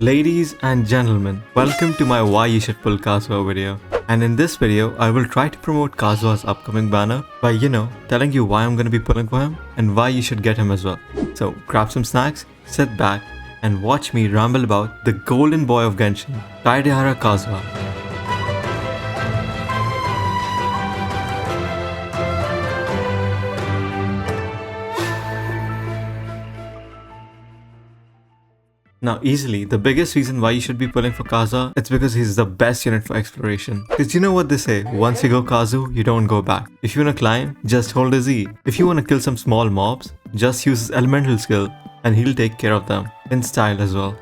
Ladies and gentlemen, welcome to my Why You Should Pull Kazuha video. And in this video, I will try to promote Kazuha's upcoming banner by, telling you why I'm going to be pulling for him and why you should get him as well. So grab some snacks, sit back, and watch me ramble about the golden boy of Genshin, Kazuha. Now easily, the biggest reason why you should be pulling for Kazuha, it's because he's the best unit for exploration. Cause you know what they say, once you go Kazu, you don't go back. If you wanna climb, just hold a Z. If you wanna kill some small mobs, just use his elemental skill and he'll take care of them, in style as well.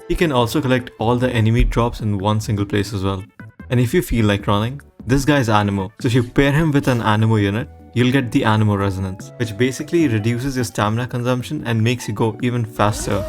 He can also collect all the enemy drops in one single place as well. And if you feel like running, this guy's Anemo. So if you pair him with an Anemo unit, you'll get the Anemo resonance, which basically reduces your stamina consumption and makes you go even faster.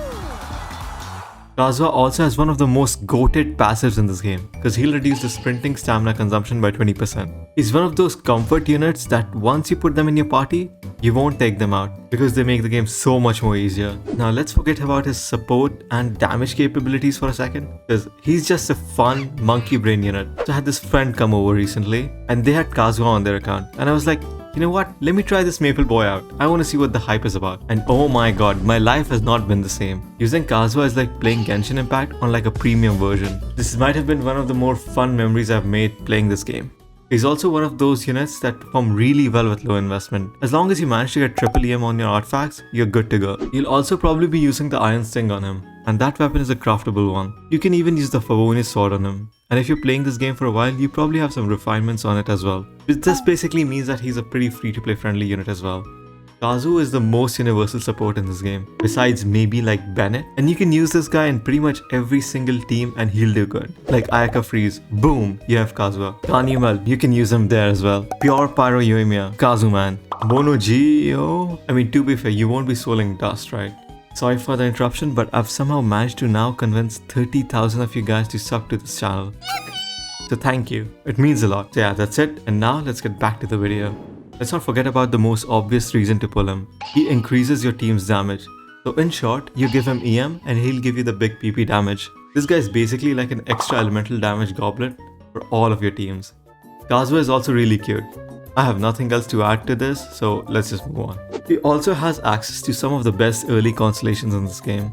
Kazuha also has one of the most goated passives in this game, because he'll reduce the sprinting stamina consumption by 20%. He's one of those comfort units that once you put them in your party, you won't take them out, because they make the game so much more easier. Now let's forget about his support and damage capabilities for a second, because he's just a fun monkey brain unit. So I had this friend come over recently, and they had Kazuha on their account, and I was like, you know what, let me try this Maple boy out. I want to see what the hype is about. And oh my god, my life has not been the same. Using Kazuha is like playing Genshin Impact on like a premium version. This might have been one of the more fun memories I've made playing this game. He's also one of those units that perform really well with low investment. As long as you manage to get triple EM on your artifacts, you're good to go. You'll also probably be using the Iron Sting on him, and that weapon is a craftable one. You can even use the Favonius sword on him. And if you're playing this game for a while, you probably have some refinements on it as well. This basically means that he's a pretty free-to-play friendly unit as well. Kazu is the most universal support in this game, besides maybe like Bennett. And you can use this guy in pretty much every single team and he'll do good. Like Ayaka Freeze, boom, you have Kazuha. Kanyumal, you can use him there as well. Pure Pyro Yoimiya, Kazuman. Bono Geo, I mean, to be fair, you won't be swirling dust, right? Sorry for the interruption, but I've somehow managed to now convince 30,000 of you guys to sub to this channel. So thank you, it means a lot. So yeah, that's it, and now let's get back to the video. Let's not forget about the most obvious reason to pull him. He increases your team's damage. So in short, you give him EM and he'll give you the big PP damage. This guy is basically like an extra elemental damage goblet for all of your teams. Kazuha is also really cute. I have nothing else to add to this, so let's just move on. He also has access to some of the best early constellations in this game.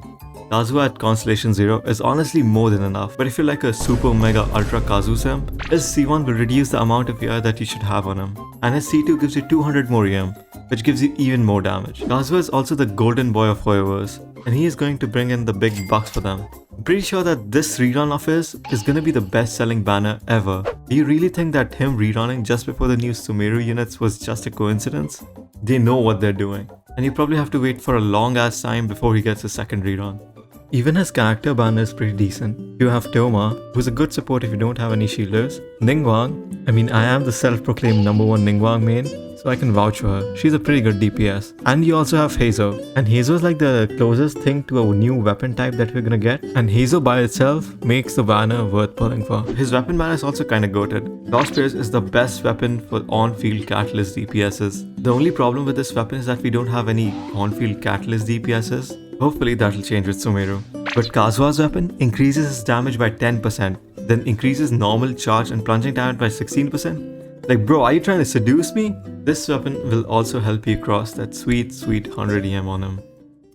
Kazuha at Constellation 0 is honestly more than enough, but if you're like a super mega ultra Kazu simp, his C1 will reduce the amount of ER that you should have on him, and his C2 gives you 200 more EM, which gives you even more damage. Kazuha is also the golden boy of Hoyoverse, and he is going to bring in the big bucks for them. I'm pretty sure that this rerun of his is gonna be the best selling banner ever. Do you really think that him rerunning just before the new Sumeru units was just a coincidence? They know what they're doing, and you probably have to wait for a long ass time before he gets a second rerun. Even his character banner is pretty decent. You have Toma, who's a good support if you don't have any shielders. Ningguang, I mean, I am the self-proclaimed #1 Ningguang main, so I can vouch for her. She's a pretty good DPS. And you also have Heizo. And Heizo is like the closest thing to a new weapon type that we're gonna get. And Heizo by itself makes the banner worth pulling for. His weapon banner is also kinda goated. Lost Prayers is the best weapon for on-field catalyst DPSs. The only problem with this weapon is that we don't have any on-field catalyst DPSs. Hopefully that'll change with Sumeru. But Kazuha's weapon increases his damage by 10%, then increases normal charge and plunging damage by 16%. Like bro, are you trying to seduce me? This weapon will also help you cross that sweet 100 EM on him.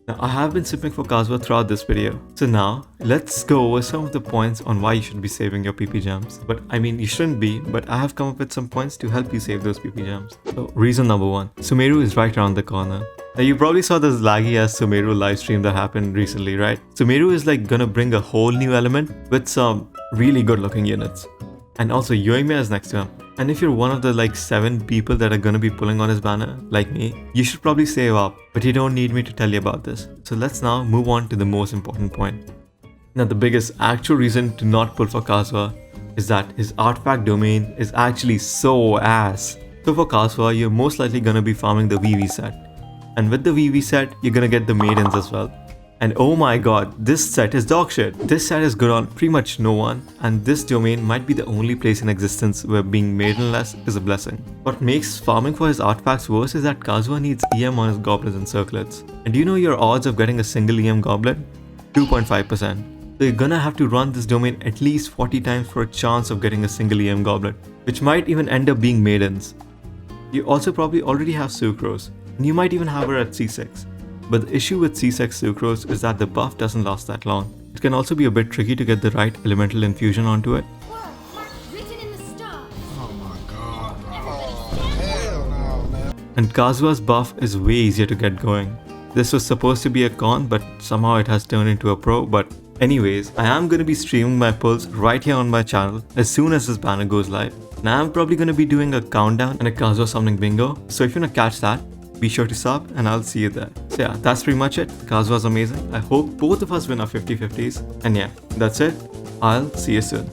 Now I have been sipping for Kazuha throughout this video. So now, let's go over some of the points on why you should be saving your PP gems. But I mean, you shouldn't be, but I have come up with some points to help you save those PP gems. So reason number 1, Sumeru is right around the corner. Now you probably saw this laggy ass Sumeru livestream that happened recently, right? Sumeru is like gonna bring a whole new element with some really good looking units. And also Yoimiya is next to him. And if you're one of the like 7 people that are gonna be pulling on his banner, like me, you should probably save up, but you don't need me to tell you about this. So let's now move on to the most important point. Now the biggest actual reason to not pull for Kazuha is that his artifact domain is actually so ass. So for Kazuha, you're most likely gonna be farming the VV set. And with the VV set, you're gonna get the maidens as well. And oh my god, this set is dog shit. This set is good on pretty much no one, and this domain might be the only place in existence where being maidenless is a blessing. What makes farming for his artifacts worse is that Kazuha needs EM on his goblets and circlets. And do you know your odds of getting a single EM goblet? 2.5%. So you're gonna have to run this domain at least 40 times for a chance of getting a single EM goblet, which might even end up being maidens. You also probably already have Sucrose, and you might even have her at C6. But the issue with C6 Sucrose is that the buff doesn't last that long. It can also be a bit tricky to get the right elemental infusion onto it. And Kazuha's buff is way easier to get going. This was supposed to be a con, but somehow it has turned into a pro. But anyways, I am going to be streaming my pulls right here on my channel as soon as this banner goes live. And I am probably going to be doing a countdown and a Kazuha summoning bingo. So if you want to catch that, be sure to sub and I'll see you there. So yeah, that's pretty much it. Kazuha's amazing. I hope both of us win our 50-50s. And yeah, that's it. I'll see you soon.